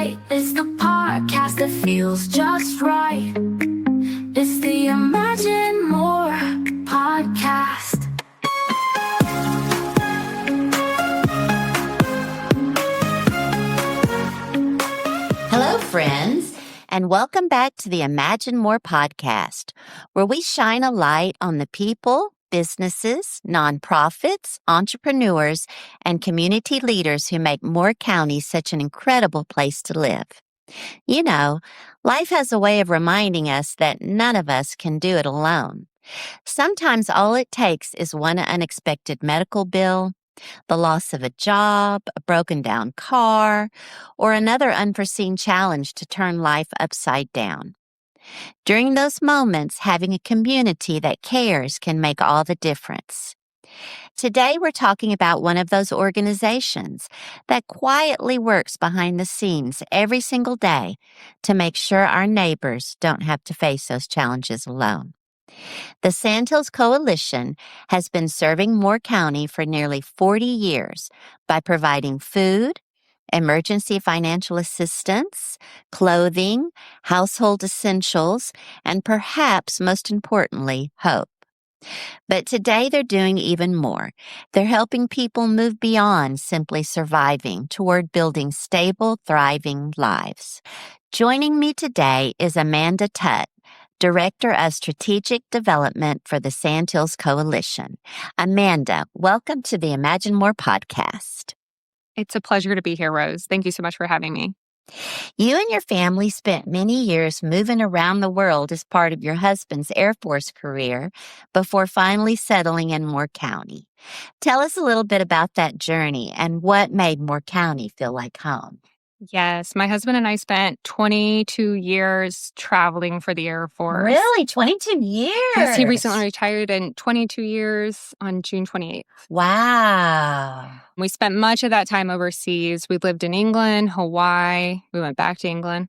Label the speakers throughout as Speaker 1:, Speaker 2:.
Speaker 1: light. It's the podcast that feels just right. It's the Imagine More podcast.
Speaker 2: Hello, friends, and welcome back to the Imagine More podcast, where we shine a light on the people, businesses, nonprofits, entrepreneurs, and community leaders who make Moore County such an incredible place to live. You know, life has a way of reminding us that none of us can do it alone. Sometimes all it takes is one unexpected medical bill, the loss of a job, a broken down car, or another unforeseen challenge to turn life upside down. During those moments, having a community that cares can make all the difference. Today, we're talking about one of those organizations that quietly works behind the scenes every single day to make sure our neighbors don't have to face those challenges alone. The Sandhills Coalition has been serving Moore County for nearly 40 years by providing food, emergency financial assistance, clothing, household essentials, and perhaps most importantly, hope. But today they're doing even more. They're helping people move beyond simply surviving toward building stable, thriving lives. Joining me today is Amanda Tutt, Director of Strategic Development for the Sandhills Coalition. Amanda, welcome to the Imagine More podcast.
Speaker 3: It's a pleasure to be here, Rose. Thank you so much for having me.
Speaker 2: You and your family spent many years moving around the world as part of your husband's Air Force career before finally settling in Moore County. Tell us a little bit about that journey and what made Moore County feel like home.
Speaker 3: Yes, my husband and I spent 22 years traveling for the Air Force.
Speaker 2: Really? 22 years?
Speaker 3: Yes, he recently retired in 22 years on June 28th.
Speaker 2: Wow.
Speaker 3: We spent much of that time overseas. We lived in England, Hawaii. We went back to England.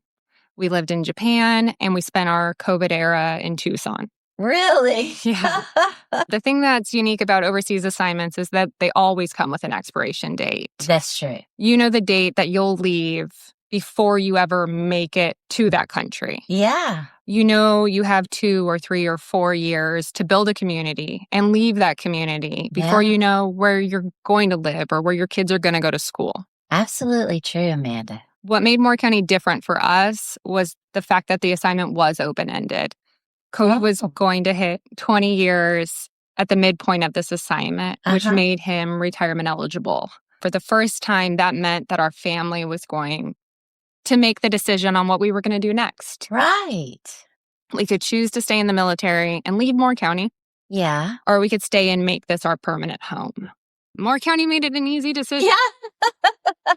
Speaker 3: We lived in Japan, and we spent our COVID era in Tucson.
Speaker 2: Really?
Speaker 3: Yeah. The thing that's unique about overseas assignments is that they always come with an expiration date.
Speaker 2: That's true.
Speaker 3: You know the date that you'll leave before you ever make it to that country.
Speaker 2: Yeah.
Speaker 3: You know you have 2 or 3 or 4 years to build a community and leave that community before you know where you're going to live or where your kids are going to go to school.
Speaker 2: Absolutely true, Amanda.
Speaker 3: What made Moore County different for us was the fact that the assignment was open-ended. COVID was going to hit 20 years at the midpoint of this assignment, which made him retirement eligible. For the first time, that meant that our family was going to make the decision on what we were going to do next.
Speaker 2: Right.
Speaker 3: We could choose to stay in the military and leave Moore County.
Speaker 2: Yeah.
Speaker 3: Or we could stay and make this our permanent home. Moore County made it an easy decision.
Speaker 2: Yeah.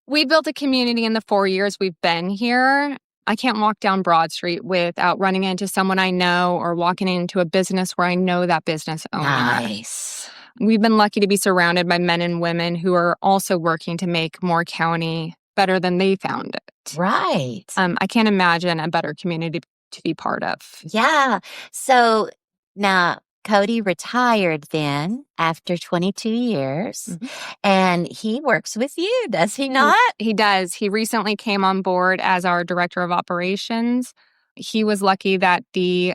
Speaker 3: We built a community in the 4 years we've been here. I can't walk down Broad Street without running into someone I know or walking into a business where I know that business owner.
Speaker 2: Nice.
Speaker 3: We've been lucky to be surrounded by men and women who are also working to make Moore County better than they found it.
Speaker 2: Right.
Speaker 3: I can't imagine a better community to be part of.
Speaker 2: Yeah. So now Cody retired then after 22 years, and he works with you, does he not?
Speaker 3: He does. He recently came on board as our Director of Operations. He was lucky that the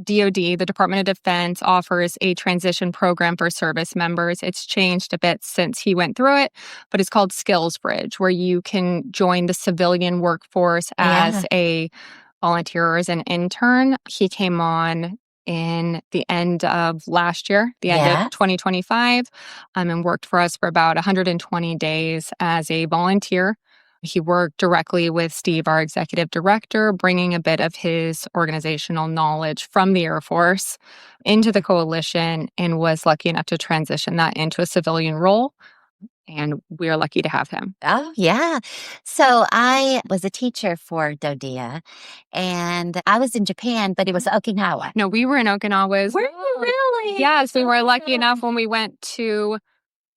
Speaker 3: DoD, the Department of Defense, offers a transition program for service members. It's changed a bit since he went through it, but it's called Skills Bridge, where you can join the civilian workforce as a volunteer or as an intern. He came on in the end of last year, the end of 2025, and worked for us for about 120 days as a volunteer. He worked directly with Steve, our executive director, bringing a bit of his organizational knowledge from the Air Force into the coalition, and was lucky enough to transition that into a civilian role. And we're lucky to have him.
Speaker 2: Oh, yeah. So I was a teacher for Dodia, and I was in Japan, but it was Okinawa.
Speaker 3: No, we were in Okinawa.
Speaker 2: Were you really?
Speaker 3: Yes, we were lucky enough when we went to,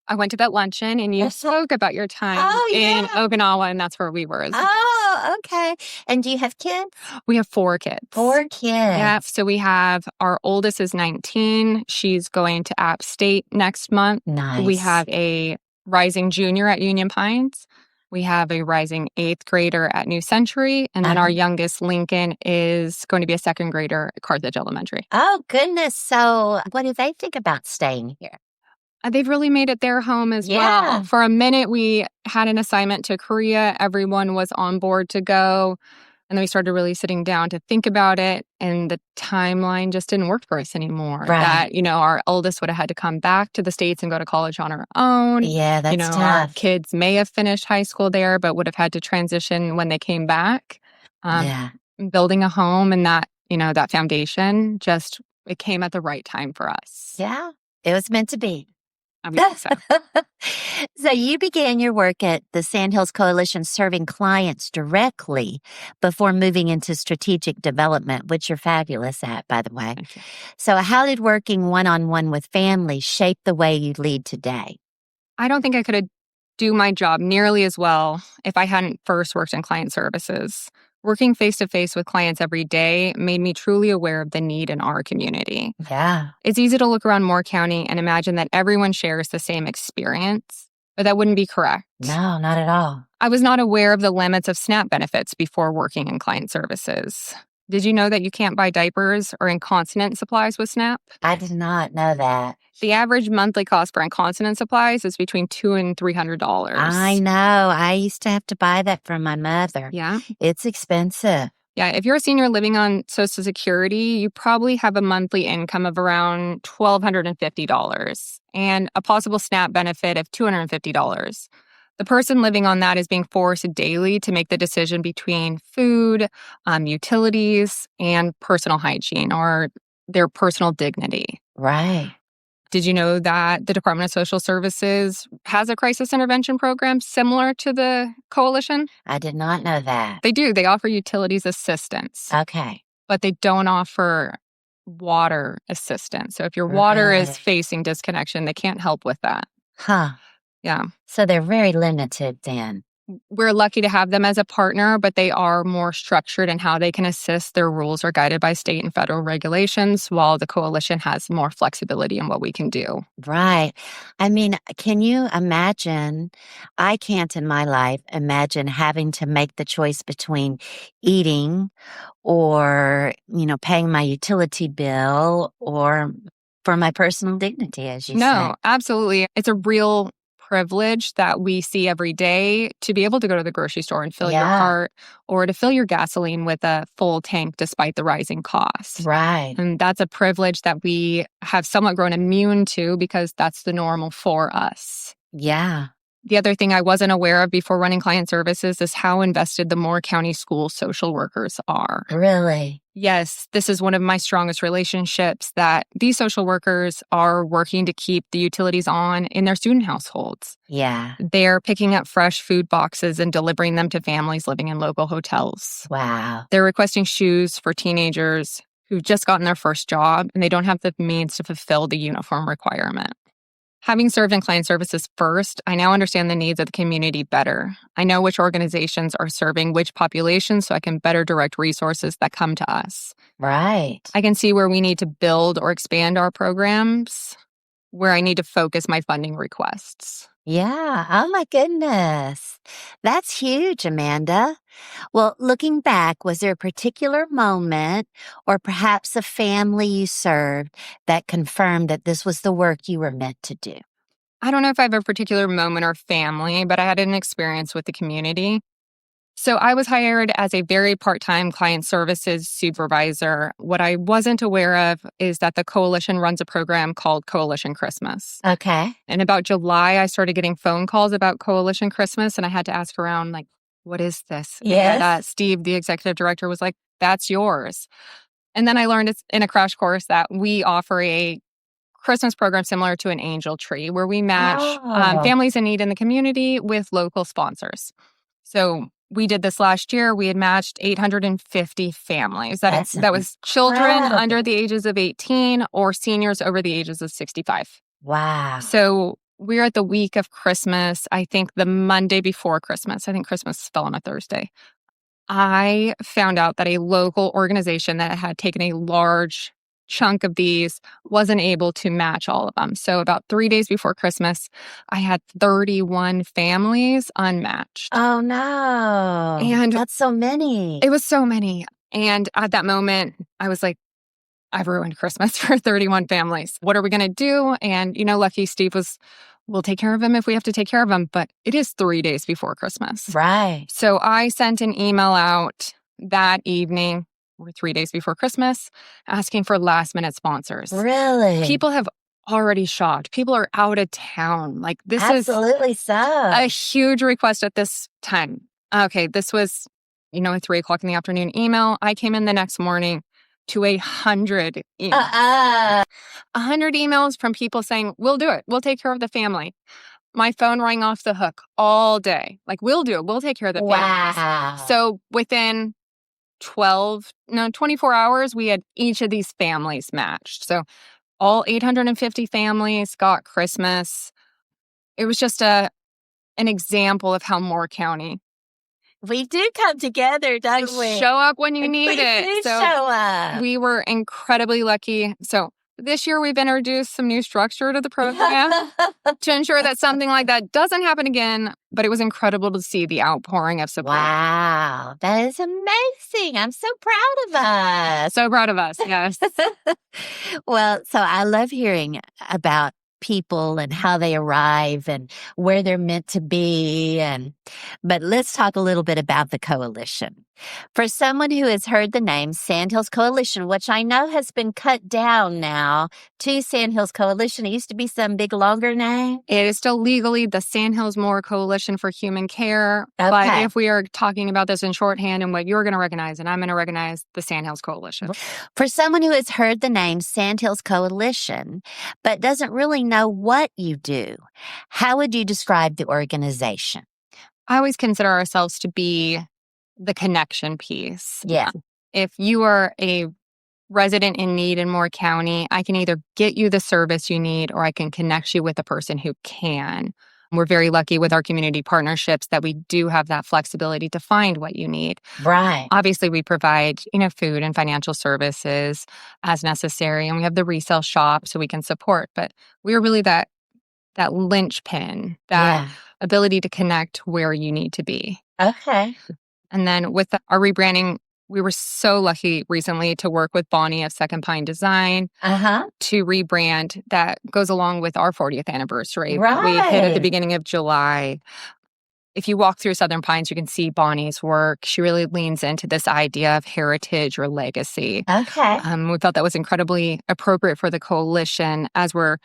Speaker 3: I went to that luncheon, and you spoke about your time in Okinawa, and that's where we were.
Speaker 2: Oh, okay. And do you have kids?
Speaker 3: We have 4 kids.
Speaker 2: 4 kids.
Speaker 3: Yeah. So we have, our oldest is 19. She's going to App State next month.
Speaker 2: Nice.
Speaker 3: We have a rising junior at Union Pines. We have a rising 8th grader at New Century, and then our youngest, Lincoln, is going to be a 2nd grader at Carthage Elementary.
Speaker 2: Oh, goodness. So what do they think about staying here?
Speaker 3: They've really made it their home as
Speaker 2: Yeah.
Speaker 3: well. For a minute, we had an assignment to Korea. Everyone was on board to go. And then we started really sitting down to think about it. And the timeline just didn't work for us anymore.
Speaker 2: Right.
Speaker 3: That, our eldest would have had to come back to the States and go to college on her own.
Speaker 2: Yeah, that's
Speaker 3: Our
Speaker 2: tough.
Speaker 3: kids may have finished high school there, but would have had to transition when they came back.
Speaker 2: Yeah.
Speaker 3: Building a home and that foundation it came at the right time for us.
Speaker 2: Yeah. It was meant to be.
Speaker 3: I would think so.
Speaker 2: So you began your work at the Sandhills Coalition serving clients directly before moving into strategic development, which you're fabulous at, by the way.
Speaker 3: Thank you.
Speaker 2: So how did working one-on-one with families shape the way you lead today?
Speaker 3: I don't think I could do my job nearly as well if I hadn't first worked in client services. Working face-to-face with clients every day made me truly aware of the need in our community.
Speaker 2: Yeah.
Speaker 3: It's easy to look around Moore County and imagine that everyone shares the same experience, but that wouldn't be correct.
Speaker 2: No, not at all.
Speaker 3: I was not aware of the limits of SNAP benefits before working in client services. Did you know that you can't buy diapers or incontinence supplies with SNAP?
Speaker 2: I did not know that.
Speaker 3: The average monthly cost for incontinence supplies is between $200 and $300.
Speaker 2: I know. I used to have to buy that from my mother.
Speaker 3: Yeah.
Speaker 2: It's expensive.
Speaker 3: Yeah, if you're a senior living on Social Security, you probably have a monthly income of around $1,250 and a possible SNAP benefit of $250. The person living on that is being forced daily to make the decision between food, utilities, and personal hygiene or their personal dignity.
Speaker 2: Right.
Speaker 3: Did you know that the Department of Social Services has a crisis intervention program similar to the coalition?
Speaker 2: I did not know that.
Speaker 3: They do. They offer utilities assistance,
Speaker 2: Okay.
Speaker 3: but they don't offer water assistance. So if your water
Speaker 2: Right.
Speaker 3: is facing disconnection, they can't help with that.
Speaker 2: Huh.
Speaker 3: Yeah.
Speaker 2: So they're very limited then.
Speaker 3: We're lucky to have them as a partner, but they are more structured in how they can assist. Their rules are guided by state and federal regulations, while the coalition has more flexibility in what we can do.
Speaker 2: Right. I mean, can you imagine? I can't in my life imagine having to make the choice between eating or, paying my utility bill or for my personal dignity, as you
Speaker 3: No,
Speaker 2: said.
Speaker 3: absolutely. It's a real privilege that we see every day to be able to go to the grocery store and fill your
Speaker 2: Yeah.
Speaker 3: cart or to fill your gasoline with a full tank despite the rising costs.
Speaker 2: Right.
Speaker 3: And that's a privilege that we have somewhat grown immune to because that's the normal for us.
Speaker 2: Yeah.
Speaker 3: The other thing I wasn't aware of before running client services is how invested the Moore County School social workers are.
Speaker 2: Really?
Speaker 3: Yes, this is one of my strongest relationships that these social workers are working to keep the utilities on in their student households.
Speaker 2: Yeah.
Speaker 3: They're picking up fresh food boxes and delivering them to families living in local hotels.
Speaker 2: Wow.
Speaker 3: They're requesting shoes for teenagers who've just gotten their first job and they don't have the means to fulfill the uniform requirement. Having served in client services first, I now understand the needs of the community better. I know which organizations are serving which populations so I can better direct resources that come to us.
Speaker 2: Right.
Speaker 3: I can see where we need to build or expand our programs, where I need to focus my funding requests.
Speaker 2: Yeah. Oh, my goodness. That's huge, Amanda. Well, looking back, was there a particular moment or perhaps a family you served that confirmed that this was the work you were meant to do?
Speaker 3: I don't know if I have a particular moment or family, but I had an experience with the community. So I was hired as a very part-time client services supervisor. What I wasn't aware of is that the coalition runs a program called Coalition Christmas.
Speaker 2: Okay.
Speaker 3: And about July, I started getting phone calls about Coalition Christmas, and I had to ask around, what is this?
Speaker 2: Yes.
Speaker 3: And Steve, the executive director, was like, that's yours. And then I learned it's in a crash course that we offer a Christmas program similar to an angel tree where we match
Speaker 2: Oh.
Speaker 3: families in need in the community with local sponsors. So we did this last year. We had matched 850 families. That was children
Speaker 2: incredible.
Speaker 3: under the ages of 18 or seniors over the ages of 65.
Speaker 2: Wow.
Speaker 3: So we're at the week of Christmas. I think the Monday before Christmas. I think Christmas fell on a Thursday. I found out that a local organization that had taken a large chunk of these, wasn't able to match all of them. So about 3 days before Christmas, I had 31 families unmatched.
Speaker 2: Oh, no.
Speaker 3: And
Speaker 2: that's so many.
Speaker 3: It was so many. And at that moment, I was like, I've ruined Christmas for 31 families. What are we going to do? And, lucky Steve we'll take care of him if we have to take care of him. But it is 3 days before Christmas.
Speaker 2: Right.
Speaker 3: So I sent an email out that evening, or 3 days before Christmas, asking for last minute sponsors.
Speaker 2: Really?
Speaker 3: People have already shopped. People are out of town. Like, this
Speaker 2: Absolutely
Speaker 3: is
Speaker 2: so.
Speaker 3: a huge request at this time. Okay, this was, a 3:00 in the afternoon email. I came in the next morning to 100 emails. 100 emails from people saying, we'll do it. We'll take care of the family. My phone rang off the hook all day. Like, we'll do it. We'll take care of the families.
Speaker 2: Wow.
Speaker 3: So within 24 hours, we had each of these families matched. So all 850 families got Christmas. It was just an example of how Moore County,
Speaker 2: we do come together, don't we?
Speaker 3: show up when you need it.
Speaker 2: We do
Speaker 3: So
Speaker 2: show up.
Speaker 3: we were incredibly lucky. So this year we've introduced some new structure to the program to ensure that something like that doesn't happen again. But it was incredible to see the outpouring of support.
Speaker 2: Wow, that is amazing. I'm so proud of us.
Speaker 3: So proud of us, yes.
Speaker 2: Well, so I love hearing about people and how they arrive and where they're meant to be. But let's talk a little bit about the coalition. For someone who has heard the name Sandhills Coalition, which I know has been cut down now to Sandhills Coalition. It used to be some big longer name.
Speaker 3: It is still legally the Sandhills Moore Coalition for Human Care.
Speaker 2: Okay.
Speaker 3: But if we are talking about this in shorthand and what you're going to recognize and I'm going to recognize, the Sandhills Coalition.
Speaker 2: For someone who has heard the name Sandhills Coalition, but doesn't really know what you do, how would you describe the organization?
Speaker 3: I always consider ourselves to be the connection piece.
Speaker 2: Yeah.
Speaker 3: If you are a resident in need in Moore County, I can either get you the service you need or I can connect you with a person who can. We're very lucky with our community partnerships that we do have that flexibility to find what you need.
Speaker 2: Right.
Speaker 3: Obviously, we provide, food and financial services as necessary, and we have the resale shop so we can support. But we're really that linchpin, that ability to connect where you need to be.
Speaker 2: Okay.
Speaker 3: And then with our rebranding, we were so lucky recently to work with Bonnie of Second Pine Design to rebrand that goes along with our 40th anniversary.
Speaker 2: Right.
Speaker 3: We hit at the beginning of July. If you walk through Southern Pines, you can see Bonnie's work. She really leans into this idea of heritage or legacy.
Speaker 2: Okay.
Speaker 3: We felt that was incredibly appropriate for the coalition as we're,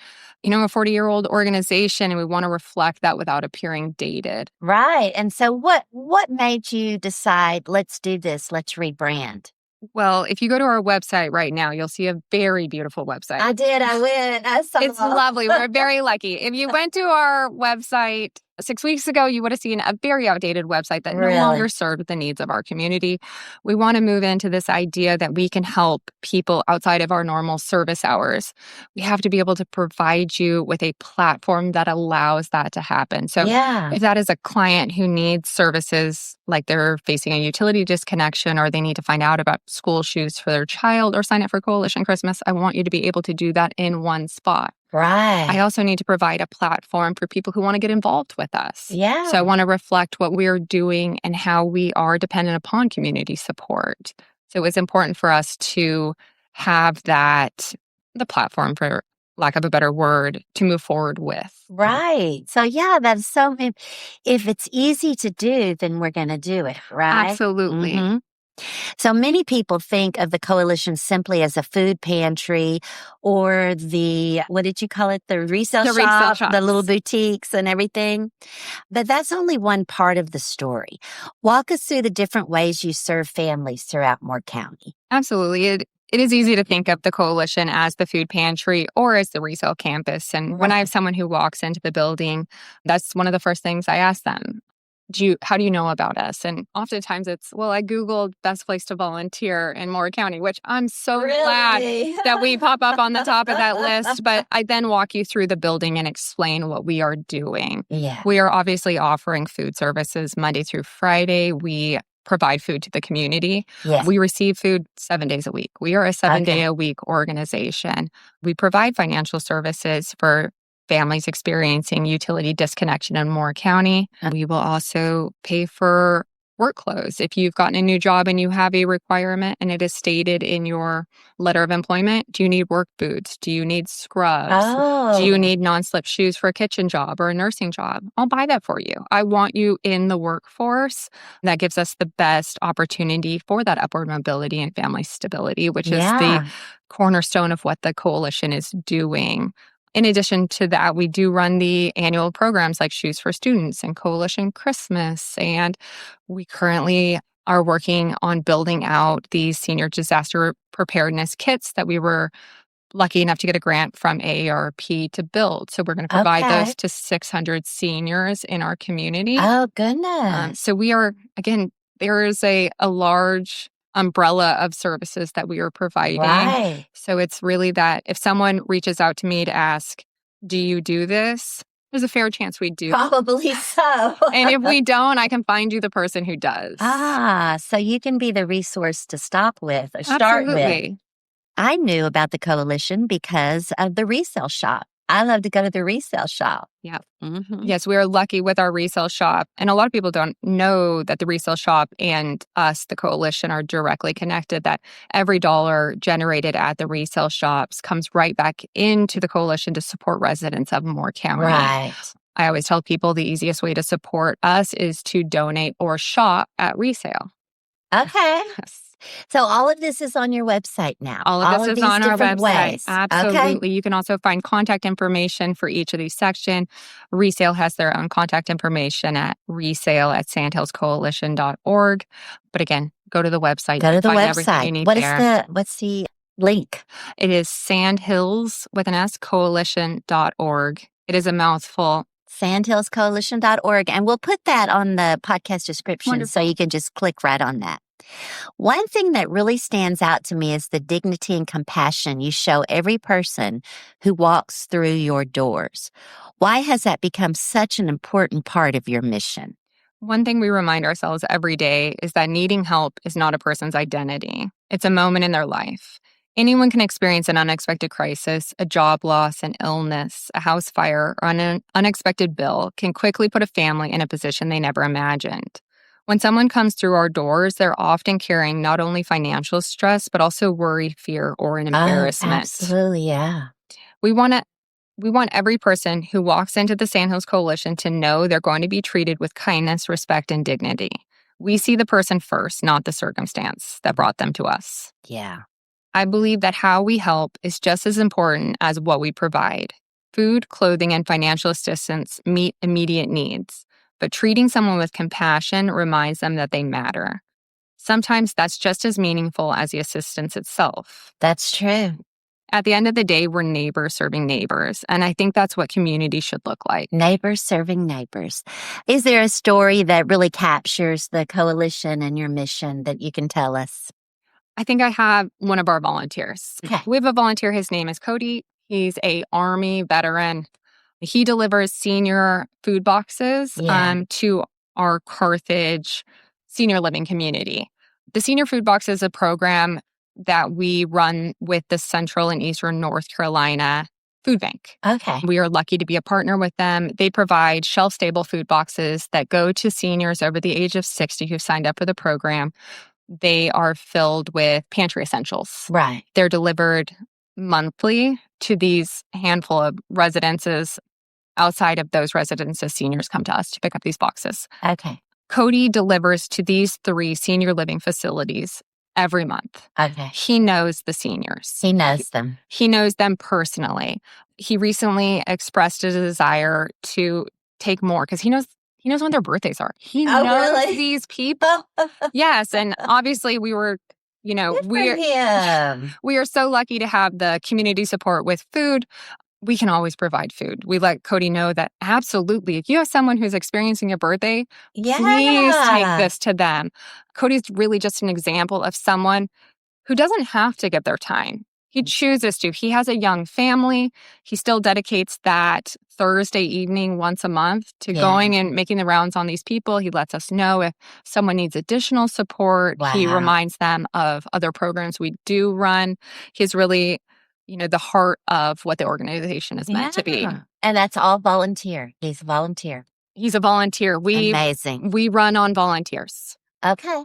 Speaker 3: a 40-year-old organization, and we want to reflect that without appearing dated.
Speaker 2: Right. And so what made you decide, let's do this, let's rebrand?
Speaker 3: Well, if you go to our website right now, you'll see a very beautiful website.
Speaker 2: I did. I went. I saw.
Speaker 3: It's lovely. We're very lucky. If you went to our website 6 weeks ago, you would have seen a very outdated website that no longer served the needs of our community. We want to move into this idea that we can help people outside of our normal service hours. We have to be able to provide you with a platform that allows that to happen. So if that is a client who needs services like they're facing a utility disconnection or they need to find out about school shoes for their child or sign up for Coalition Christmas, I want you to be able to do that in one spot.
Speaker 2: Right.
Speaker 3: I also need to provide a platform for people who want to get involved with us.
Speaker 2: Yeah.
Speaker 3: So I want to reflect what we're doing and how we are dependent upon community support. So it's important for us to have the platform, for lack of a better word, to move forward with.
Speaker 2: Right. So that's so, if it's easy to do, then we're going to do it, right?
Speaker 3: Absolutely.
Speaker 2: Mm-hmm. So many people think of the coalition simply as a food pantry or what did you call it? The resale shop, the little boutiques and everything. But that's only one part of the story. Walk us through the different ways you serve families throughout Moore County.
Speaker 3: Absolutely. It is easy to think of the coalition as the food pantry or as the resale campus. And when I have someone who walks into the building, that's one of the first things I ask them. How do you know about us? And oftentimes it's, I Googled best place to volunteer in Moore County, which I'm so glad that we pop up on the top of that list. But I then walk you through the building and explain what we are doing.
Speaker 2: Yeah.
Speaker 3: We are obviously offering food services Monday through Friday. We provide food to the community.
Speaker 2: Yes.
Speaker 3: We receive food 7 days a week. We are a 7-day
Speaker 2: Okay.
Speaker 3: a week organization. We provide financial services for families experiencing utility disconnection in Moore County. We will also pay for work clothes. If you've gotten a new job and you have a requirement and it is stated in your letter of employment, do you need work boots? Do you need scrubs? Do you
Speaker 2: Oh,
Speaker 3: need non-slip shoes for a kitchen job or a nursing job? I'll buy that for you. I want you in the workforce. That gives us the best opportunity for that upward mobility and family stability, which is the
Speaker 2: yeah.
Speaker 3: cornerstone of what the coalition is doing. In addition to that, we do run the annual programs like Shoes for Students and Coalition Christmas. And we currently are working on building out these senior disaster preparedness kits that we were lucky enough to get a grant from AARP to build. So we're going to provide
Speaker 2: Okay.
Speaker 3: those to 600 seniors in our community.
Speaker 2: Oh, goodness.
Speaker 3: So we are, again, there is a large umbrella of services that we are providing.
Speaker 2: Right.
Speaker 3: So it's really that if someone reaches out to me to ask, do you do this? There's a fair chance we do.
Speaker 2: Probably so.
Speaker 3: And if we don't, I can find you the person who does.
Speaker 2: So you can be the resource to stop with or start with.
Speaker 3: Absolutely.
Speaker 2: I knew about the coalition because of the resale shop. I love to go to the resale shop.
Speaker 3: Yeah.
Speaker 2: Mm-hmm.
Speaker 3: Yes, we are lucky with our resale shop. And a lot of people don't know that the resale shop and us, the coalition, are directly connected, that every dollar generated at the resale shops comes right back into the coalition to support residents of Moore County.
Speaker 2: Right.
Speaker 3: I always tell people the easiest way to support us is to donate or shop at resale.
Speaker 2: Okay.
Speaker 3: Yes.
Speaker 2: So all of this is on your website now.
Speaker 3: All of this is
Speaker 2: these
Speaker 3: on our
Speaker 2: different
Speaker 3: website.
Speaker 2: ways.
Speaker 3: Absolutely.
Speaker 2: Okay.
Speaker 3: You can also find contact information for each of these sections. Resale has their own contact information at resale@sandhillscoalition.org. But again, go to the website.
Speaker 2: Go to the
Speaker 3: find everything you
Speaker 2: website.
Speaker 3: need
Speaker 2: What's
Speaker 3: there.
Speaker 2: the link?
Speaker 3: It is Sandhills with an S coalition.org. It is a mouthful.
Speaker 2: Sandhillscoalition.org. And we'll put that on the podcast description so
Speaker 3: Wonderful.
Speaker 2: you can just click right on that. One thing that really stands out to me is the dignity and compassion you show every person who walks through your doors. Why has that become such an important part of your mission?
Speaker 3: One thing we remind ourselves every day is that needing help is not a person's identity. It's a moment in their life. Anyone can experience an unexpected crisis, a job loss, an illness, a house fire, or an unexpected bill can quickly put a family in a position they never imagined. When someone comes through our doors, they're often carrying not only financial stress, but also worry, fear, or an embarrassment.
Speaker 2: Absolutely, yeah.
Speaker 3: We want every person who walks into the Sandhills Coalition to know they're going to be treated with kindness, respect, and dignity. We see the person first, not the circumstance that brought them to us.
Speaker 2: Yeah.
Speaker 3: I believe that how we help is just as important as what we provide. Food, clothing, and financial assistance meet immediate needs, but treating someone with compassion reminds them that they matter. Sometimes that's just as meaningful as the assistance itself.
Speaker 2: That's true.
Speaker 3: At the end of the day, we're neighbors serving neighbors, and I think that's what community should look like.
Speaker 2: Neighbors serving neighbors. Is there a story that really captures the coalition and your mission that you can tell us?
Speaker 3: I think I have one of our volunteers.
Speaker 2: Okay.
Speaker 3: We have a volunteer. His name is Cody. He's a Army veteran. He delivers senior food boxes to our Carthage senior living community. The Senior Food Box is a program that we run with the Central and Eastern North Carolina Food Bank.
Speaker 2: Okay.
Speaker 3: We are lucky to be a partner with them. They provide shelf-stable food boxes that go to seniors over the age of 60 who've signed up for the program. They are filled with pantry essentials.
Speaker 2: Right.
Speaker 3: They're delivered monthly to these handful of residences. Outside of those residences, seniors come to us to pick up these boxes.
Speaker 2: Okay.
Speaker 3: Cody delivers to these 3 senior living facilities every month.
Speaker 2: Okay.
Speaker 3: He knows the seniors.
Speaker 2: He knows them.
Speaker 3: He knows them personally. He recently expressed a desire to take more because he knows when their birthdays are. He knows
Speaker 2: really?
Speaker 3: these people. Yes, and obviously we were,
Speaker 2: Good for him.
Speaker 3: we are so lucky to have the community support with food. We can always provide food. We let Cody know that absolutely, if you have someone who's experiencing a birthday, please take this to them. Cody's really just an example of someone who doesn't have to give their time. He chooses to. He has a young family. He still dedicates that Thursday evening once a month to going and making the rounds on these people. He lets us know if someone needs additional support.
Speaker 2: Wow.
Speaker 3: He reminds them of other programs we do run. He's really, the heart of what the organization is meant to be.
Speaker 2: And that's all volunteer. He's a volunteer.
Speaker 3: He's a volunteer.
Speaker 2: Amazing.
Speaker 3: We run on volunteers.
Speaker 2: Okay.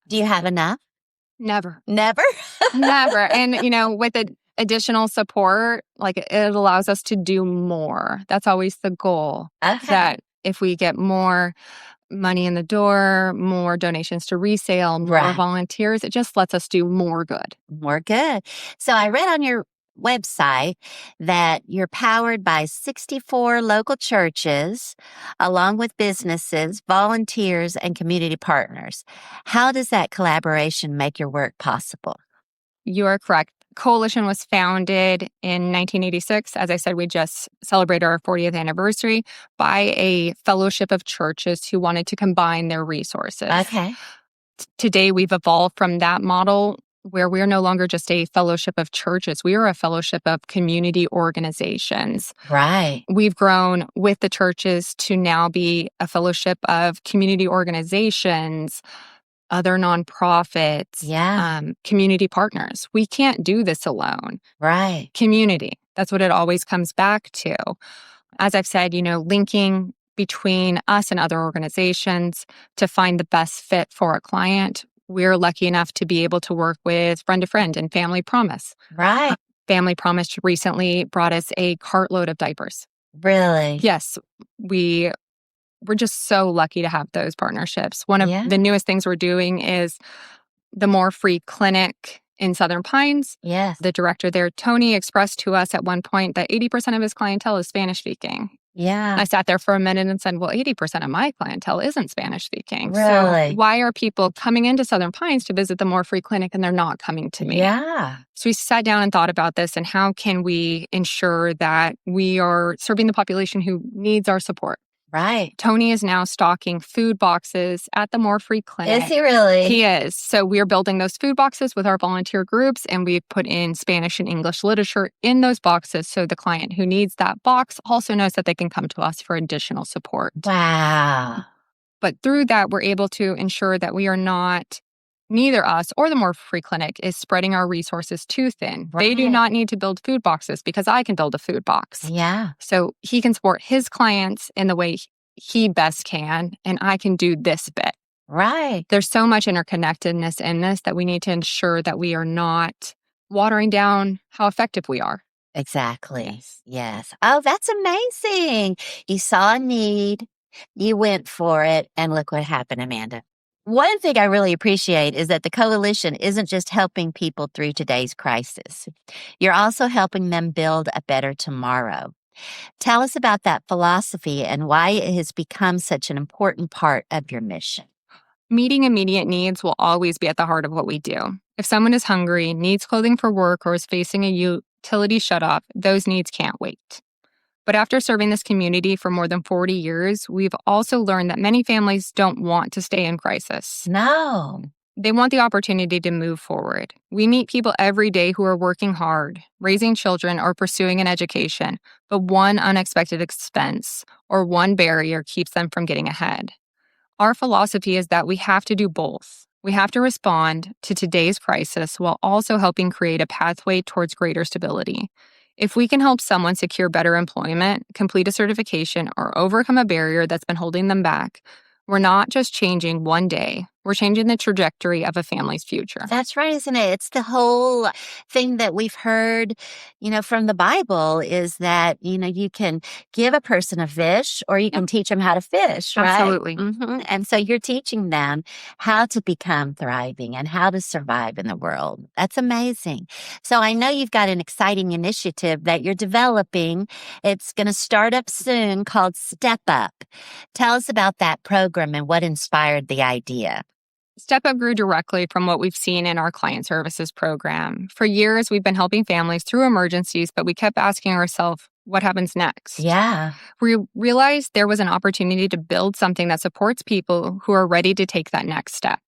Speaker 2: Do you have enough?
Speaker 3: Never.
Speaker 2: Never?
Speaker 3: Never. And, with additional support, like it allows us to do more. That's always the goal.
Speaker 2: Okay.
Speaker 3: That if we get more money in the door, more donations to resale, more volunteers, it just lets us do more good.
Speaker 2: More good. So I read on your website that you're powered by 64 local churches, along with businesses, volunteers, and community partners. How does that collaboration make your work possible?
Speaker 3: You are correct. Coalition was founded in 1986. As I said, we just celebrated our 40th anniversary by a fellowship of churches who wanted to combine their resources.
Speaker 2: Okay.
Speaker 3: Today, we've evolved from that model where we're no longer just a fellowship of churches. We are a fellowship of community organizations.
Speaker 2: Right.
Speaker 3: We've grown with the churches to now be a fellowship of community organizations, other nonprofits, community partners. We can't do this alone.
Speaker 2: Right.
Speaker 3: Community. That's what it always comes back to. As I've said, linking between us and other organizations to find the best fit for a client. We're lucky enough to be able to work with Friend to Friend and Family Promise.
Speaker 2: Right.
Speaker 3: Family Promise recently brought us a cartload of diapers.
Speaker 2: Really?
Speaker 3: Yes. We're just so lucky to have those partnerships. One of the newest things we're doing is the More Free Clinic in Southern Pines.
Speaker 2: Yes.
Speaker 3: The director there, Tony, expressed to us at one point that 80% of his clientele is Spanish speaking.
Speaker 2: Yeah.
Speaker 3: I sat there for a minute and said, well, 80% of my clientele isn't Spanish speaking.
Speaker 2: Really?
Speaker 3: So why are people coming into Southern Pines to visit the More Free Clinic and they're not coming to me?
Speaker 2: Yeah.
Speaker 3: So we sat down and thought about this and how can we ensure that we are serving the population who needs our support?
Speaker 2: Right.
Speaker 3: Tony is now stocking food boxes at the More Free Clinic.
Speaker 2: Is he really?
Speaker 3: He is. So we're building those food boxes with our volunteer groups, and we've put in Spanish and English literature in those boxes so the client who needs that box also knows that they can come to us for additional support.
Speaker 2: Wow.
Speaker 3: But through that, we're able to ensure that we are not, neither us or the More Free Clinic is spreading our resources too thin.
Speaker 2: Right.
Speaker 3: They do not need to build food boxes because I can build a food box.
Speaker 2: Yeah.
Speaker 3: So he can support his clients in the way he best can, and I can do this bit.
Speaker 2: Right.
Speaker 3: There's so much interconnectedness in this that we need to ensure that we are not watering down how effective we are.
Speaker 2: Exactly. Yes. Oh, that's amazing. You saw a need, you went for it, and look what happened, Amanda. One thing I really appreciate is that the coalition isn't just helping people through today's crisis. You're also helping them build a better tomorrow. Tell us about that philosophy and why it has become such an important part of your mission.
Speaker 3: Meeting immediate needs will always be at the heart of what we do. If someone is hungry, needs clothing for work, or is facing a utility shutoff, those needs can't wait. But after serving this community for more than 40 years, we've also learned that many families don't want to stay in crisis.
Speaker 2: No.
Speaker 3: They want the opportunity to move forward. We meet people every day who are working hard, raising children, or pursuing an education, but one unexpected expense or one barrier keeps them from getting ahead. Our philosophy is that we have to do both. We have to respond to today's crisis while also helping create a pathway towards greater stability. If we can help someone secure better employment, complete a certification, or overcome a barrier that's been holding them back, we're not just changing one day, we're changing the trajectory of a family's future.
Speaker 2: That's right, isn't it? It's the whole thing that we've heard, from the Bible is that, you can give a person a fish or you can teach them how to fish, right?
Speaker 3: Absolutely.
Speaker 2: Mm-hmm. And so you're teaching them how to become thriving and how to survive in the world. That's amazing. So I know you've got an exciting initiative that you're developing. It's going to start up soon called StepUp. Tell us about that program and what inspired the idea.
Speaker 3: StepUp grew directly from what we've seen in our client services program. For years, we've been helping families through emergencies, but we kept asking ourselves, what happens next?
Speaker 2: Yeah.
Speaker 3: We realized there was an opportunity to build something that supports people who are ready to take that next step.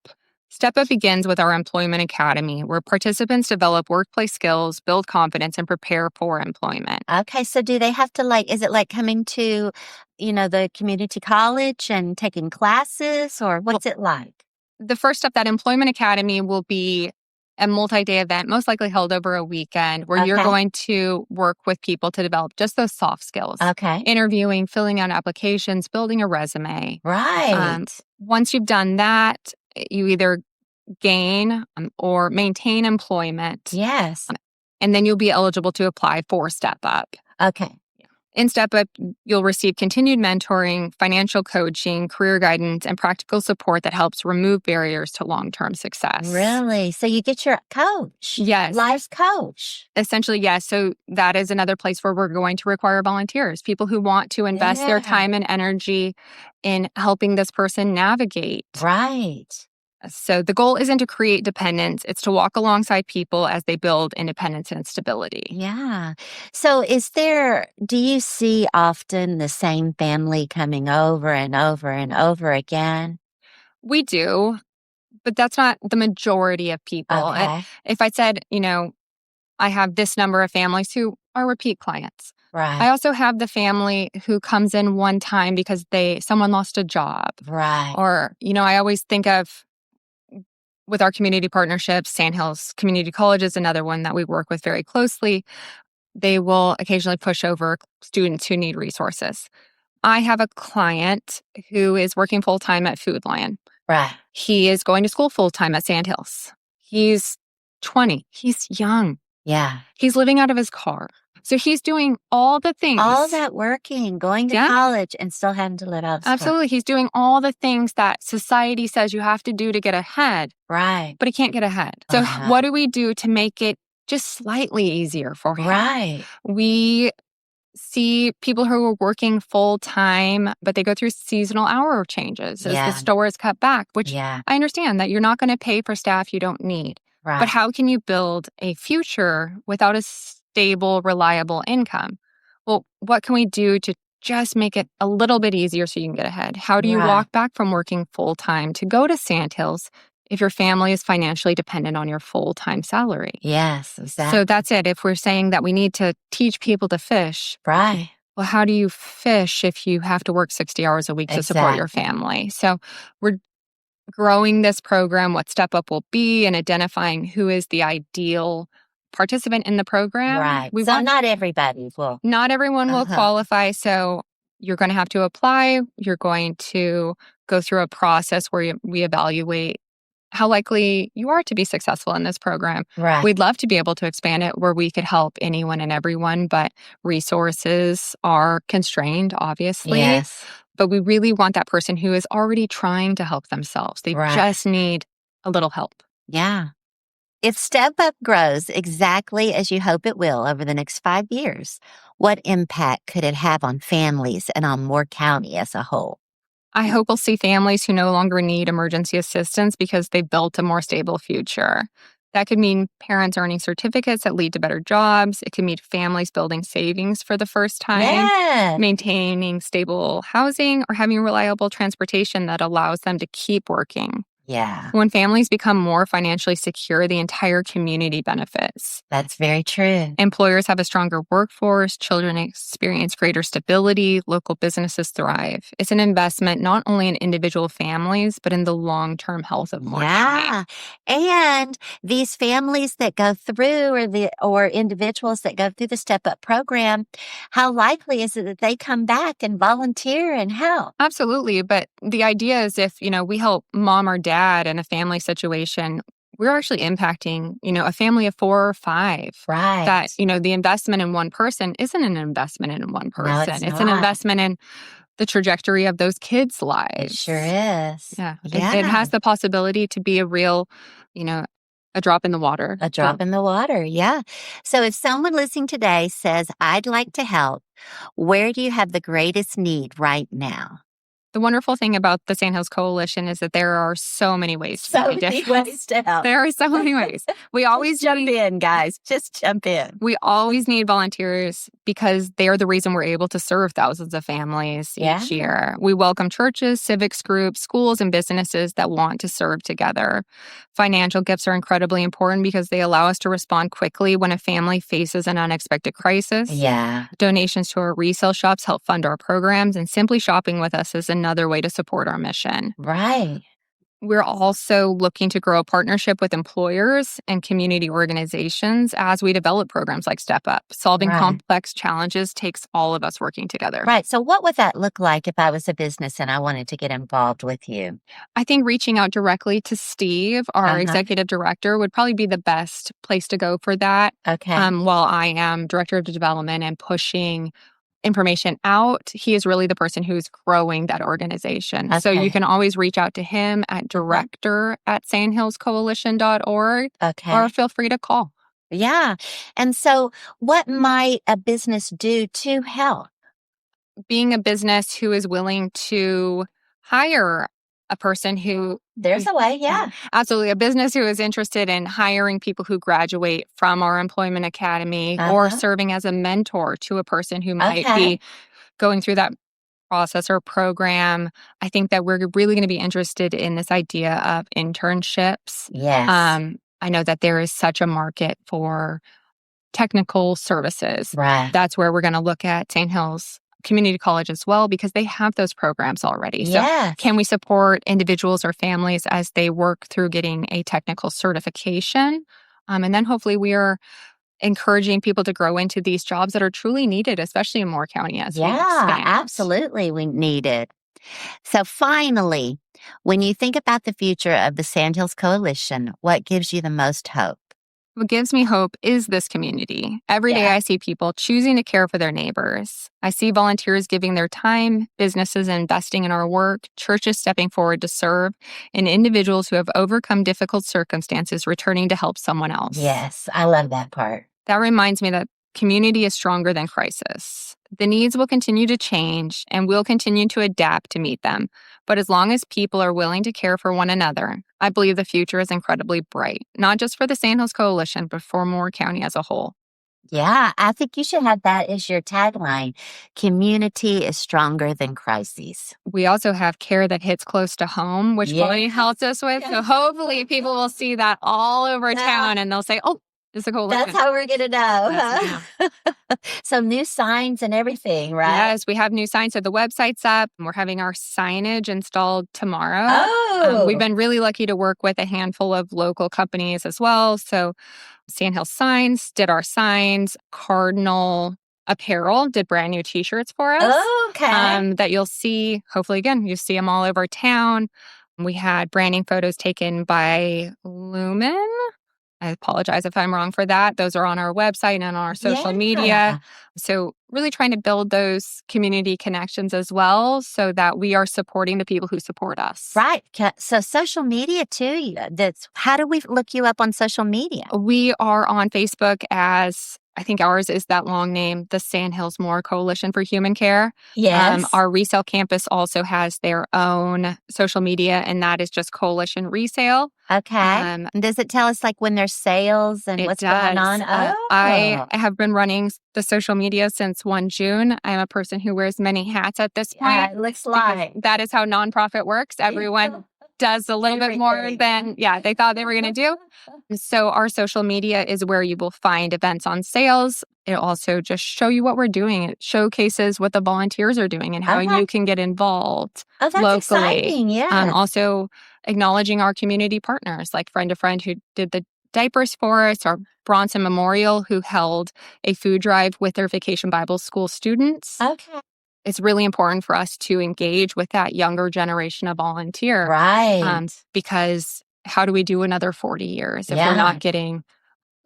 Speaker 3: StepUp begins with our Employment Academy, where participants develop workplace skills, build confidence, and prepare for employment.
Speaker 2: Okay, so do they have to is it like coming to, the community college and taking classes, or what's it like?
Speaker 3: The first step, that Employment Academy, will be a multi-day event, most likely held over a weekend, where you're
Speaker 2: Okay.
Speaker 3: going to work with people to develop just those soft skills.
Speaker 2: Okay.
Speaker 3: Interviewing, filling out applications, building a resume.
Speaker 2: Right.
Speaker 3: Once you've done that, you either gain or maintain employment,
Speaker 2: Yes.
Speaker 3: and then you'll be eligible to apply for StepUp.
Speaker 2: Okay.
Speaker 3: In StepUp, you'll receive continued mentoring, financial coaching, career guidance, and practical support that helps remove barriers to long-term success.
Speaker 2: Really? So you get your coach?
Speaker 3: Yes.
Speaker 2: Life coach?
Speaker 3: Essentially, yes. So that is another place where we're going to require volunteers, people who want to invest their
Speaker 2: Yeah.
Speaker 3: time and energy in helping this person navigate.
Speaker 2: Right.
Speaker 3: So the goal isn't to create dependence, it's to walk alongside people as they build independence and stability.
Speaker 2: Yeah. So do you see often the same family coming over and over and over again?
Speaker 3: We do, but that's not the majority of people.
Speaker 2: Okay.
Speaker 3: If I said, I have this number of families who are repeat clients. I
Speaker 2: Right.
Speaker 3: also have the family who comes in one time because someone lost a job.
Speaker 2: Right.
Speaker 3: Or, I always think of, with our community partnerships, Sandhills Community College is another one that we work with very closely. They will occasionally push over students who need resources. I have a client who is working full-time at Food Lion.
Speaker 2: Right.
Speaker 3: He is going to school full-time at Sandhills. He's 20. He's young.
Speaker 2: Yeah.
Speaker 3: He's living out of his car. So he's doing all the things.
Speaker 2: All that working, going to
Speaker 3: Yeah.
Speaker 2: college, and still having to live out of school.
Speaker 3: Absolutely. He's doing all the things that society says you have to do to get ahead,
Speaker 2: Right.
Speaker 3: but he can't get ahead. So
Speaker 2: Uh-huh.
Speaker 3: what do we do to make it just slightly easier for him?
Speaker 2: Right.
Speaker 3: We see people who are working full time, but they go through seasonal hour changes as
Speaker 2: Yeah.
Speaker 3: the stores cut back, which
Speaker 2: Yeah.
Speaker 3: I understand that you're not going to pay for staff you don't need.
Speaker 2: Right.
Speaker 3: But how can you build a future without a stable, reliable income? Well, what can we do to just make it a little bit easier so you can get ahead? How do you
Speaker 2: Right.
Speaker 3: walk back from working full time to go to Sandhills if your family is financially dependent on your full time salary?
Speaker 2: Yes, exactly.
Speaker 3: So that's it. If we're saying that we need to teach people to fish,
Speaker 2: Right.
Speaker 3: well, how do you fish if you have to work 60 hours a week to support your
Speaker 2: Exactly.
Speaker 3: family? So we're growing this program, what StepUp will be, and identifying who is the ideal participant in the program.
Speaker 2: Right.
Speaker 3: We
Speaker 2: So
Speaker 3: want
Speaker 2: not everybody will.
Speaker 3: not everyone will
Speaker 2: Uh-huh.
Speaker 3: qualify. So you're going to have to apply. You're going to go through a process where we evaluate how likely you are to be successful in this program.
Speaker 2: Right.
Speaker 3: We'd love to be able to expand it where we could help anyone and everyone, but resources are constrained, obviously.
Speaker 2: Yes.
Speaker 3: But we really want that person who is already trying to help themselves. They
Speaker 2: Right.
Speaker 3: just need a little help.
Speaker 2: Yeah. If StepUp grows exactly as you hope it will over the next 5 years, what impact could it have on families and on Moore County as a whole?
Speaker 3: I hope we'll see families who no longer need emergency assistance because they've built a more stable future. That could mean parents earning certificates that lead to better jobs. It could mean families building savings for the first time,
Speaker 2: Yeah.
Speaker 3: maintaining stable housing, or having reliable transportation that allows them to keep working.
Speaker 2: Yeah.
Speaker 3: When families become more financially secure, the entire community benefits.
Speaker 2: That's very true.
Speaker 3: Employers have a stronger workforce, children experience greater stability, local businesses thrive. It's an investment not only in individual families, but in the long-term health of Moore County.
Speaker 2: Yeah. And these families that go through or individuals that go through the StepUp program, how likely is it that they come back and volunteer and help?
Speaker 3: Absolutely. But the idea is if, we help mom or dad in a family situation, we're actually impacting, a family of 4 or 5.
Speaker 2: Right.
Speaker 3: That, the investment in one person isn't an investment in one person.
Speaker 2: No, it's
Speaker 3: an
Speaker 2: not.
Speaker 3: investment in the trajectory of those kids'
Speaker 2: It
Speaker 3: lives.
Speaker 2: sure is.
Speaker 3: Yeah.
Speaker 2: Yeah.
Speaker 3: It has the possibility to be a real, a drop in the water.
Speaker 2: A drop in the water. Yeah. So if someone listening today says, I'd like to help, where do you have the greatest need right now?
Speaker 3: The wonderful thing about the Sandhills Coalition is that there are so many ways to
Speaker 2: So
Speaker 3: make a
Speaker 2: many
Speaker 3: difference.
Speaker 2: ways to help.
Speaker 3: There are so many ways. We always
Speaker 2: Jump in, guys. Just jump in.
Speaker 3: We always need volunteers because they are the reason we're able to serve thousands of families each year. We welcome churches, civics groups, schools, and businesses that want to serve together. Financial gifts are incredibly important because they allow us to respond quickly when a family faces an unexpected crisis.
Speaker 2: Yeah.
Speaker 3: Donations to our resale shops help fund our programs, and simply shopping with us is another way to support our mission.
Speaker 2: Right.
Speaker 3: We're also looking to grow a partnership with employers and community organizations as we develop programs like StepUp. Solving complex challenges takes all of us working together.
Speaker 2: Right. So what would that look like if I was a business and I wanted to get involved with you?
Speaker 3: I think reaching out directly to Steve, our executive director, would probably be the best place to go for that.
Speaker 2: Okay.
Speaker 3: While I am director of development and pushing information out, he is really the person who's growing that organization. So you can always reach out to him at director@sandhillscoalition.org or feel free to call.
Speaker 2: Yeah. And so what might a business do to help?
Speaker 3: Being a business who is willing to hire a person who...
Speaker 2: There's a way, yeah.
Speaker 3: Absolutely. A business who is interested in hiring people who graduate from our employment academy or serving as a mentor to a person who might be going through that process or program. I think that we're really going to be interested in this idea of internships.
Speaker 2: Yes.
Speaker 3: I know that there is such a market for technical services.
Speaker 2: Right.
Speaker 3: That's where we're going to look at Sandhills Community College as well, because they have those programs already. So can we support individuals or families as they work through getting a technical certification? And then hopefully we are encouraging people to grow into these jobs that are truly needed, especially in Moore County as we expand.
Speaker 2: Absolutely. We need it. So finally, when you think about the future of the Sandhills Coalition, what gives you the most hope?
Speaker 3: What gives me hope is this community. Every day I see people choosing to care for their neighbors. I see volunteers giving their time, businesses investing in our work, churches stepping forward to serve, and individuals who have overcome difficult circumstances returning to help someone else.
Speaker 2: Yes, I love that part.
Speaker 3: That reminds me that community is stronger than crisis. The needs will continue to change, and we'll continue to adapt to meet them. But as long as people are willing to care for one another, I believe the future is incredibly bright, not just for the Sandhills Coalition, but for Moore County as a whole.
Speaker 2: Yeah, I think you should have that as your tagline. Community is stronger than crises.
Speaker 3: We also have care that hits close to home, which Bonnie helps us with. So hopefully people will see that all over town and they'll say, oh, it's a coalition.
Speaker 2: That's how we're going to know. So new signs and everything, right?
Speaker 3: Yes, we have new signs. So the website's up. We're having our signage installed tomorrow. We've been really lucky to work with a handful of local companies as well. So Sandhills Signs did our signs. Cardinal Apparel did brand new T-shirts for us. That you'll see, hopefully, again, you see them all over town. We had branding photos taken by Lumen. I apologize if I'm wrong for that. Those are on our website and on our social media. So really trying to build those community connections as well so that we are supporting the people who support us.
Speaker 2: Right. So social media too. How do we look you up on social media?
Speaker 3: We are on Facebook as, I think ours is that long name, the Sandhills Moore Coalition for Human Care.
Speaker 2: Yes.
Speaker 3: Our resale campus also has their own social media, and that is just Coalition Resale.
Speaker 2: Okay. Does it tell us like when there's sales and what's going on?
Speaker 3: I have been running the social media since 1 June. I'm a person who wears many hats at this point.
Speaker 2: It looks like.
Speaker 3: That is how nonprofit works. Everyone does a little bit more than they thought they were going to do. So our social media is where you will find events on sales. It'll also just show you what we're doing. It showcases what the volunteers are doing and how you can get involved locally.
Speaker 2: Exciting, yeah.
Speaker 3: Also acknowledging our community partners like Friend to Friend who did the diapers for us, or Bronson Memorial who held a food drive with their Vacation Bible School students.
Speaker 2: Okay.
Speaker 3: It's really important for us to engage with that younger generation of volunteer.
Speaker 2: Right.
Speaker 3: Because how do we do another 40 years if we're not getting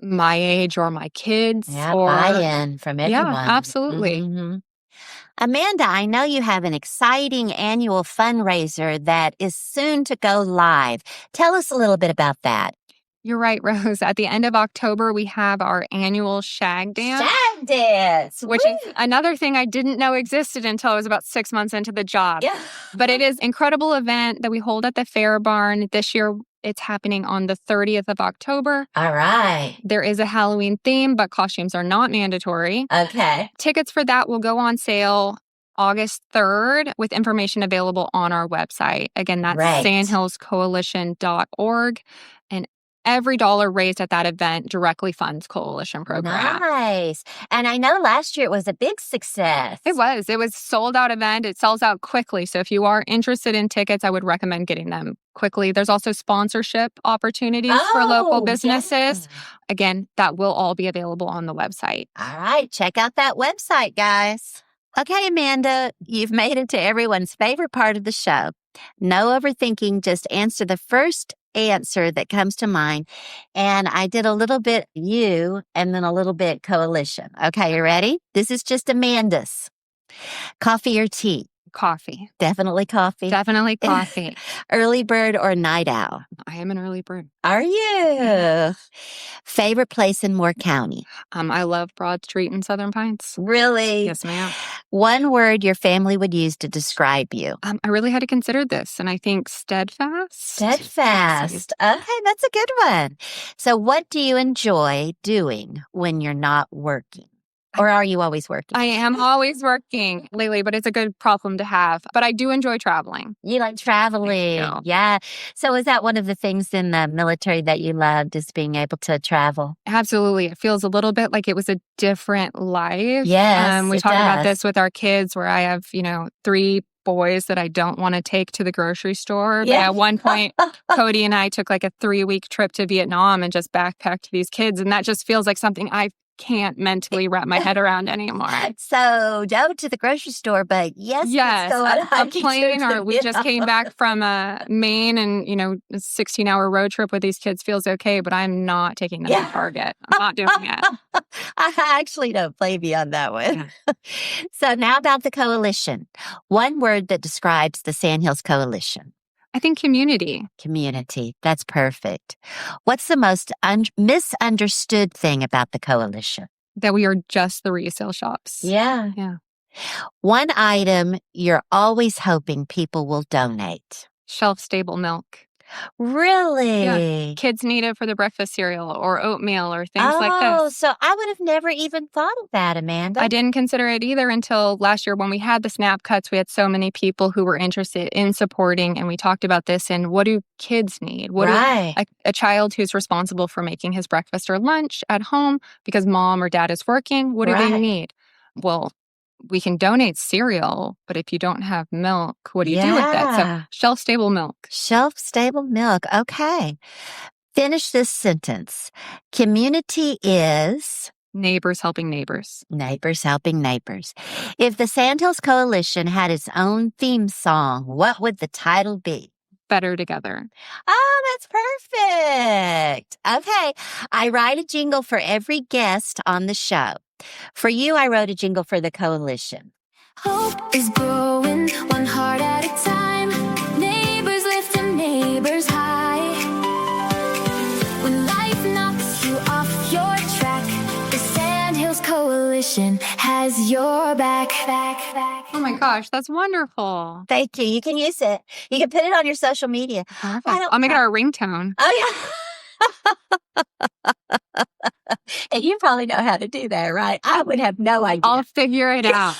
Speaker 3: my age or my kids? Or
Speaker 2: buy-in from everyone.
Speaker 3: Yeah, absolutely.
Speaker 2: Mm-hmm. Amanda, I know you have an exciting annual fundraiser that is soon to go live. Tell us a little bit about that.
Speaker 3: You're right, Rose. At the end of October, we have our annual Shag Dance.
Speaker 2: Shag dance.
Speaker 3: Which
Speaker 2: Woo!
Speaker 3: is another thing I didn't know existed until I was about 6 months into the job.
Speaker 2: Yeah.
Speaker 3: But it is an incredible event that we hold at the Fair Barn. This year, it's happening on the 30th of October.
Speaker 2: All right.
Speaker 3: There is a Halloween theme, but costumes are not mandatory.
Speaker 2: Okay.
Speaker 3: Tickets for that will go on sale August 3rd with information available on our website. Again, that's
Speaker 2: Right.
Speaker 3: sandhillscoalition.org. And every dollar raised at that event directly funds coalition programs.
Speaker 2: Nice. And I know last year it was a big success.
Speaker 3: It was a sold out event. It sells out quickly. So if you are interested in tickets, I would recommend getting them quickly. There's also sponsorship opportunities for local businesses.
Speaker 2: Yeah.
Speaker 3: Again, that will all be available on the website.
Speaker 2: All right. Check out that website, guys. Okay, Amanda, you've made it to everyone's favorite part of the show. No overthinking, just answer the first answer that comes to mind. And I did a little bit you and then a little bit coalition. Okay, you ready? This is just Amanda's. Coffee or tea?
Speaker 3: Coffee.
Speaker 2: Definitely coffee.
Speaker 3: Definitely coffee.
Speaker 2: Early bird or night owl?
Speaker 3: I am an early bird.
Speaker 2: Are you? Favorite place in Moore County?
Speaker 3: I love Broad Street and Southern Pines.
Speaker 2: Really?
Speaker 3: Yes, ma'am.
Speaker 2: One word your family would use to describe you?
Speaker 3: I really had to consider this, and I think steadfast.
Speaker 2: Steadfast. Okay, that's a good one. So what do you enjoy doing when you're not working? Or are you always working?
Speaker 3: I am always working lately, but it's a good problem to have. But I do enjoy traveling.
Speaker 2: You like traveling. Yeah. So is that one of the things in the military that you loved, is being able to travel?
Speaker 3: Absolutely. It feels a little bit like it was a different life.
Speaker 2: Yes,
Speaker 3: we
Speaker 2: it
Speaker 3: talk about
Speaker 2: does.
Speaker 3: this with our kids, where I have, 3 boys that I don't want to take to the grocery store.
Speaker 2: Yeah.
Speaker 3: But at one point, Cody and I took like a 3-week trip to Vietnam and just backpacked these kids. And that just feels like something I can't mentally wrap my head around anymore.
Speaker 2: So no to the grocery store, but yes,
Speaker 3: Yes,
Speaker 2: let's go on a
Speaker 3: a
Speaker 2: hiking
Speaker 3: plane,
Speaker 2: trip to
Speaker 3: or we just came back from Maine, and a 16-hour road trip with these kids feels okay, but I'm not taking them to Target. I'm not doing it.
Speaker 2: I actually don't blame you on that one. So now about the coalition. One word that describes the Sandhills Coalition.
Speaker 3: I think community.
Speaker 2: Community. That's perfect. What's the most misunderstood thing about the coalition?
Speaker 3: That we are just the resale shops.
Speaker 2: Yeah.
Speaker 3: Yeah.
Speaker 2: One item you're always hoping people will donate.
Speaker 3: Shelf-stable milk.
Speaker 2: Really?
Speaker 3: Yeah. Kids need it for the breakfast cereal or oatmeal or things like
Speaker 2: Oh,
Speaker 3: this.
Speaker 2: so I would have never even thought of that, Amanda.
Speaker 3: I didn't consider it either until last year when we had the SNAP cuts. We had so many people who were interested in supporting, and we talked about this and what do kids need? What
Speaker 2: Right.
Speaker 3: do a child who's responsible for making his breakfast or lunch at home because mom or dad is working, what do they
Speaker 2: Right.
Speaker 3: need? Well, we can donate cereal, but if you don't have milk, what do you do with it? So
Speaker 2: Yeah.
Speaker 3: shelf-stable milk.
Speaker 2: Shelf-stable milk. Okay. Finish this sentence. Community is
Speaker 3: Neighbors helping neighbors.
Speaker 2: neighbors helping neighbors. If the Sandhills Coalition had its own theme song, what would the title be?
Speaker 3: Better together.
Speaker 2: Oh, that's perfect. Okay. I write a jingle for every guest on the show. For you, I wrote a jingle for the coalition.
Speaker 1: Hope is growing one heart at a time. Neighbors lifting neighbors high. When life knocks you off your track, the Sandhills Coalition has your back.
Speaker 3: Oh my gosh, that's wonderful.
Speaker 2: Thank you. You can use it. You can put it on your social media.
Speaker 3: Perfect.
Speaker 2: I don't-
Speaker 3: I'll make it our ringtone.
Speaker 2: Oh, yeah. And you probably know how to do that, right? I would have no idea.
Speaker 3: I'll figure it out.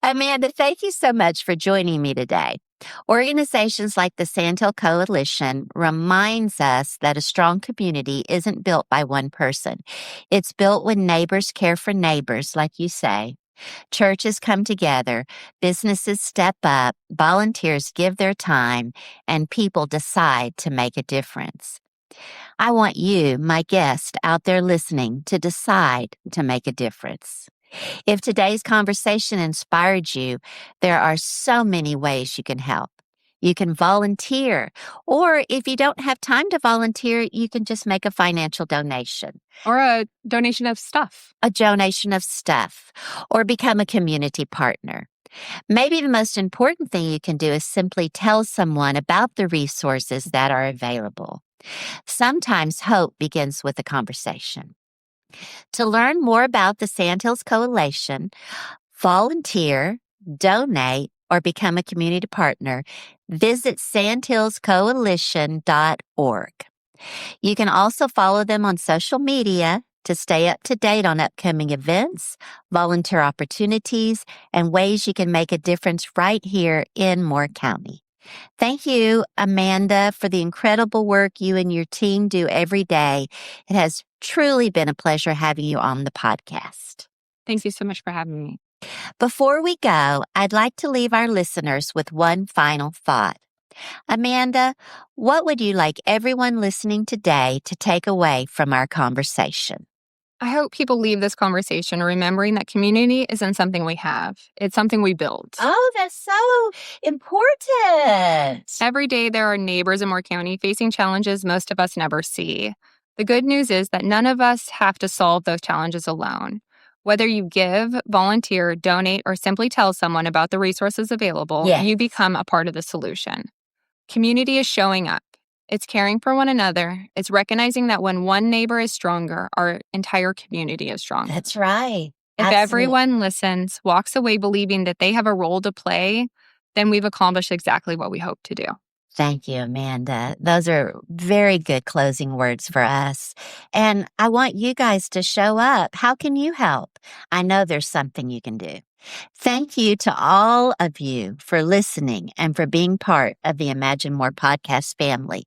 Speaker 2: Amanda, thank you so much for joining me today. Organizations like the Sandhill Coalition reminds us that a strong community isn't built by one person. It's built when neighbors care for neighbors, like you say. Churches come together, businesses step up, volunteers give their time, and people decide to make a difference. I want you, my guest out there listening, to decide to make a difference. If today's conversation inspired you, there are so many ways you can help. You can volunteer, or if you don't have time to volunteer, you can just make a financial donation.
Speaker 3: Or a donation of stuff.
Speaker 2: A donation of stuff, or become a community partner. Maybe the most important thing you can do is simply tell someone about the resources that are available. Sometimes hope begins with a conversation. To learn more about the Sandhills Coalition, volunteer, donate, or become a community partner, visit sandhillscoalition.org. You can also follow them on social media to stay up to date on upcoming events, volunteer opportunities, and ways you can make a difference right here in Moore County. Thank you, Amanda, for the incredible work you and your team do every day. It has truly been a pleasure having you on the podcast.
Speaker 3: Thank you so much for having me.
Speaker 2: Before we go, I'd like to leave our listeners with one final thought. Amanda, what would you like everyone listening today to take away from our conversation?
Speaker 3: I hope people leave this conversation remembering that community isn't something we have. It's something we build.
Speaker 2: Oh, that's so important.
Speaker 3: Every day there are neighbors in Moore County facing challenges most of us never see. The good news is that none of us have to solve those challenges alone. Whether you give, volunteer, donate, or simply tell someone about the resources available,
Speaker 2: Yes.
Speaker 3: you become a part of the solution. Community is showing up. It's caring for one another. It's recognizing that when one neighbor is stronger, our entire community is stronger.
Speaker 2: That's right.
Speaker 3: If
Speaker 2: Absolutely.
Speaker 3: everyone listens, walks away believing that they have a role to play, then we've accomplished exactly what we hope to do.
Speaker 2: Thank you, Amanda. Those are very good closing words for us. And I want you guys to show up. How can you help? I know there's something you can do. Thank you to all of you for listening and for being part of the Imagine More podcast family.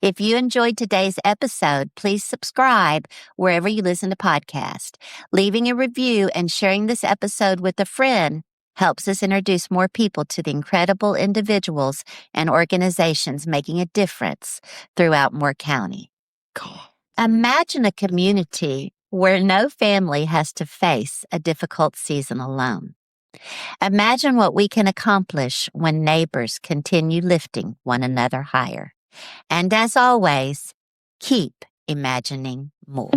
Speaker 2: If you enjoyed today's episode, please subscribe wherever you listen to podcasts. Leaving a review and sharing this episode with a friend helps us introduce more people to the incredible individuals and organizations making a difference throughout Moore County. Imagine a community where no family has to face a difficult season alone. Imagine what we can accomplish when neighbors continue lifting one another higher. And as always, keep imagining more.